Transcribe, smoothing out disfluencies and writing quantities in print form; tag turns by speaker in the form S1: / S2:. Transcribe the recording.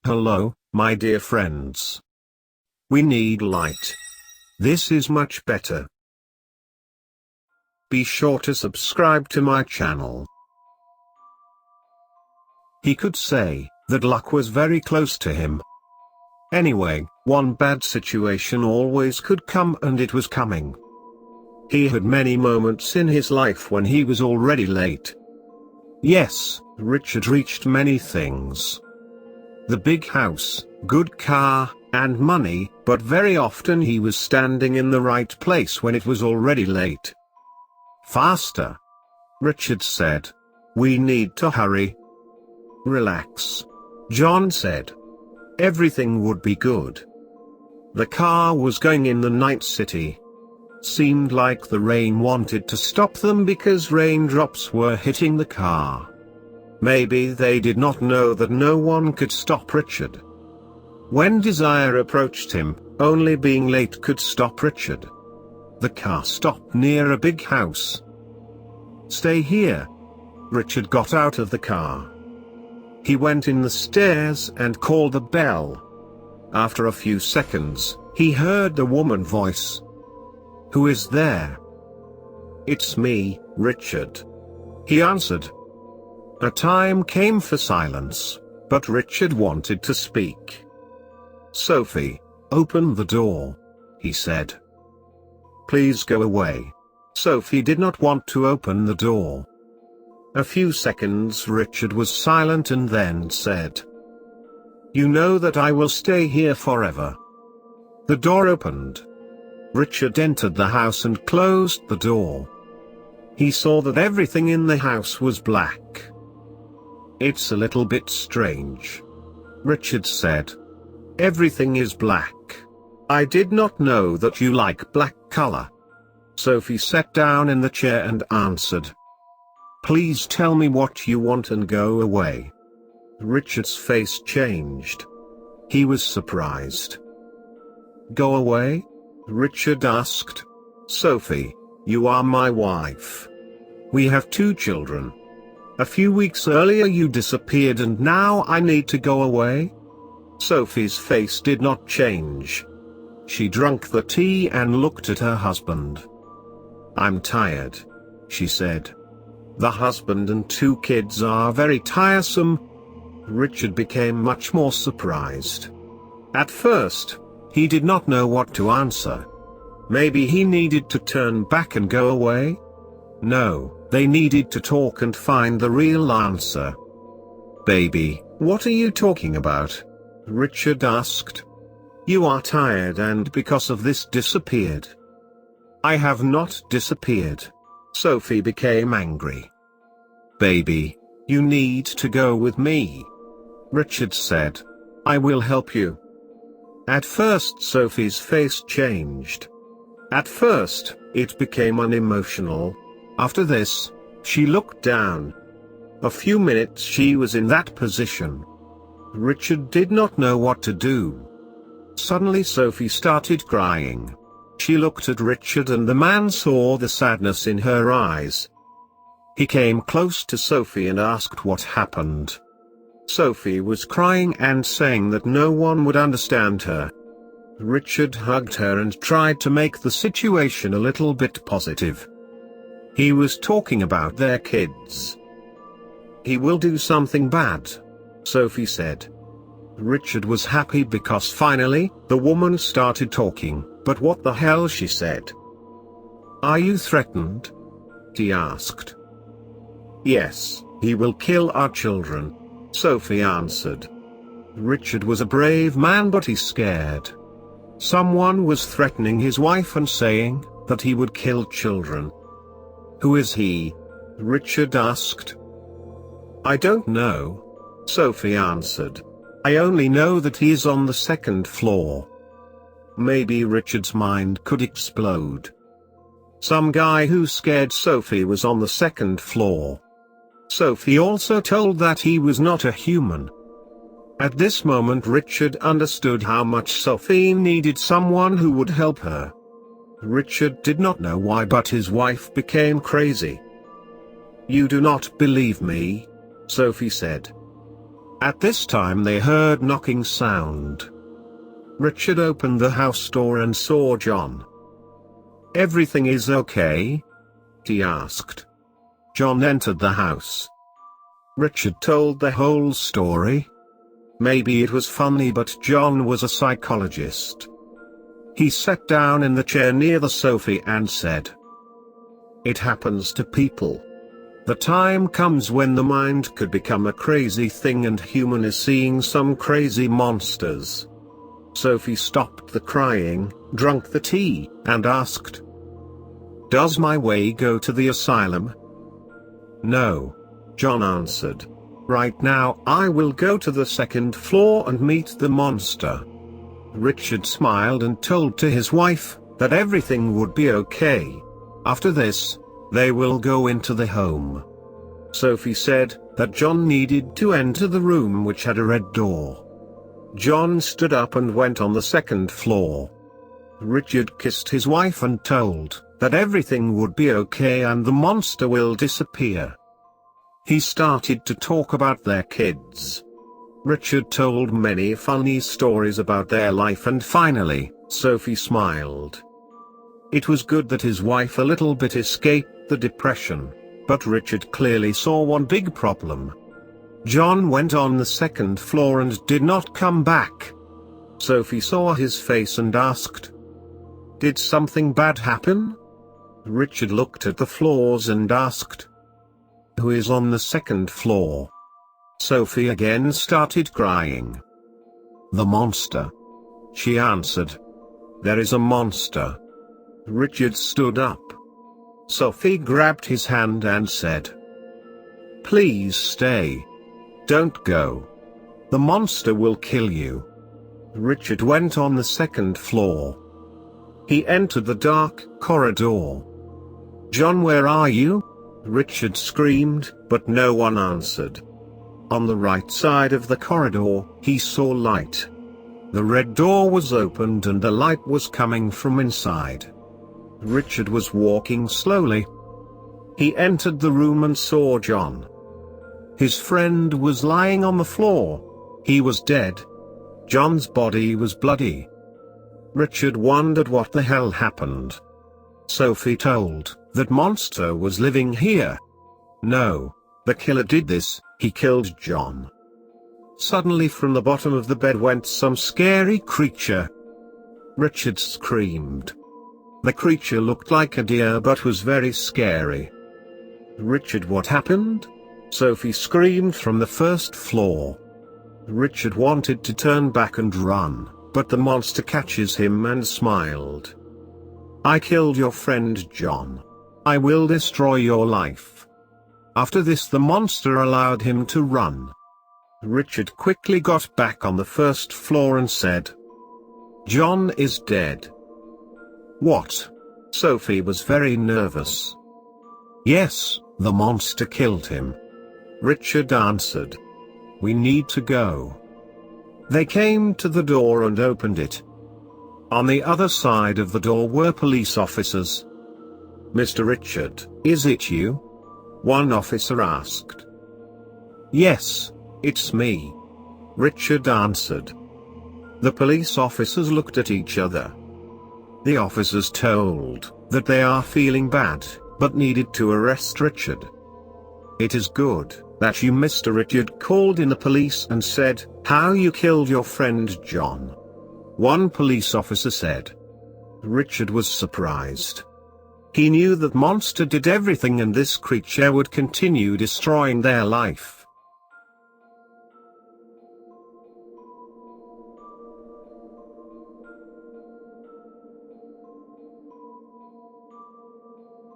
S1: Hello, my dear friends. We need light. This is much better. Be sure to subscribe to my channel. He could say that luck was very close to him. Anyway, one bad situation always could come, and it was coming. He had many moments in his life when he was already late. Yes, Richard reached many things. The big house, good car, and money, but very often he was standing in the right place when it was already late. Faster, Richard said. We need to hurry. Relax, John said. Everything would be good. The car was going in the night city. Seemed like the rain wanted to stop them because raindrops were hitting the car. Maybe they did not know that no one could stop Richard. When desire approached him, only being late could stop Richard. The car stopped near a big house. Stay here. Richard got out of the car. He went in the stairs and called the bell. After a few seconds, he heard the woman's voice. Who is there? It's me, Richard. He answered. A time came for silence, but Richard wanted to speak. Sophie, open the door, he said. Please go away. Sophie did not want to open the door. A few seconds Richard was silent and then said, You know that I will stay here forever. The door opened. Richard entered the house and closed the door. He saw that everything in the house was black. It's a little bit strange, Richard said. Everything is black. I did not know that you like black color. Sophie sat down in the chair and answered. Please tell me what you want and go away. Richard's face changed. He was surprised. Go away? Richard asked. Sophie, you are my wife. We have 2 children. A few weeks earlier you disappeared and now I need to go away? Sophie's face did not change. She drank the tea and looked at her husband. I'm tired, she said. The husband and 2 kids are very tiresome. Richard became much more surprised. At first, he did not know what to answer. Maybe he needed to turn back and go away? No, they needed to talk and find the real answer. Baby, what are you talking about? Richard asked. You are tired and because of this disappeared. I have not disappeared. Sophie became angry. Baby, you need to go with me. Richard said. I will help you. At first Sophie's face changed. At first, it became unemotional. After this, she looked down. A few minutes she was in that position. Richard did not know what to do. Suddenly Sophie started crying. She looked at Richard and the man saw the sadness in her eyes. He came close to Sophie and asked what happened. Sophie was crying and saying that no one would understand her. Richard hugged her and tried to make the situation a little bit positive. He was talking about their kids. He will do something bad, Sophie said. Richard was happy because finally, the woman started talking, but what the hell, she said. Are you threatened? He asked. Yes, he will kill our children, Sophie answered. Richard was a brave man but he's scared. Someone was threatening his wife and saying that he would kill children. Who is he? Richard asked. I don't know, Sophie answered. I only know that he is on the 2nd floor. Maybe Richard's mind could explode. Some guy who scared Sophie was on the 2nd floor. Sophie also told that he was not a human. At this moment Richard understood how much Sophie needed someone who would help her. Richard did not know why, but his wife became crazy. You do not believe me? Sophie said. At this time they heard knocking sound. Richard opened the house door and saw John. "Everything is okay?" he asked. John entered the house. Richard told the whole story. Maybe it was funny, but John was a psychologist. He sat down in the chair near the sofa and said, "It happens to people. The time comes when the mind could become a crazy thing, and human is seeing some crazy monsters." Sophie stopped the crying, drank the tea, and asked, "Does my way go to the asylum?" "No," John answered. "Right now I will go to the second floor and meet the monster." Richard smiled and told to his wife that everything would be okay. After this, they will go into the home. Sophie said that John needed to enter the room which had a red door. John stood up and went on the second floor. Richard kissed his wife and told that everything would be okay and the monster will disappear. He started to talk about their kids. Richard told many funny stories about their life, and finally, Sophie smiled. It was good that his wife a little bit escaped the depression, but Richard clearly saw one big problem. John went on the second floor and did not come back. Sophie saw his face and asked, "Did something bad happen?" Richard looked at the floors and asked, "Who is on the second floor?" Sophie again started crying. "The monster," she answered. "There is a monster." Richard stood up. Sophie grabbed his hand and said, "Please stay. Don't go. The monster will kill you." Richard went on the second floor. He entered the dark corridor. "John, where are you?" Richard screamed, but no one answered. On the right side of the corridor, he saw light. The red door was opened and the light was coming from inside. Richard was walking slowly. He entered the room and saw John. His friend was lying on the floor. He was dead. John's body was bloody. Richard wondered what the hell happened. Sophie told that monster was living here. No, the killer did this. He killed John. Suddenly from the bottom of the bed went some scary creature. Richard screamed. The creature looked like a deer but was very scary. "Richard, what happened?" Sophie screamed from the first floor. Richard wanted to turn back and run, but the monster catches him and smiled. "I killed your friend John. I will destroy your life." After this the monster allowed him to run. Richard quickly got back on the first floor and said, "John is dead." "What?" Sophie was very nervous. "Yes, the monster killed him," Richard answered. "We need to go." They came to the door and opened it. On the other side of the door were police officers. "Mr. Richard, is it you?" one officer asked. "Yes, it's me," Richard answered. The police officers looked at each other. The officers told that they are feeling bad, but needed to arrest Richard. "It is good that you, Mr. Richard, called in the police and said how you killed your friend John," one police officer said. Richard was surprised. He knew that monster did everything and this creature would continue destroying their life.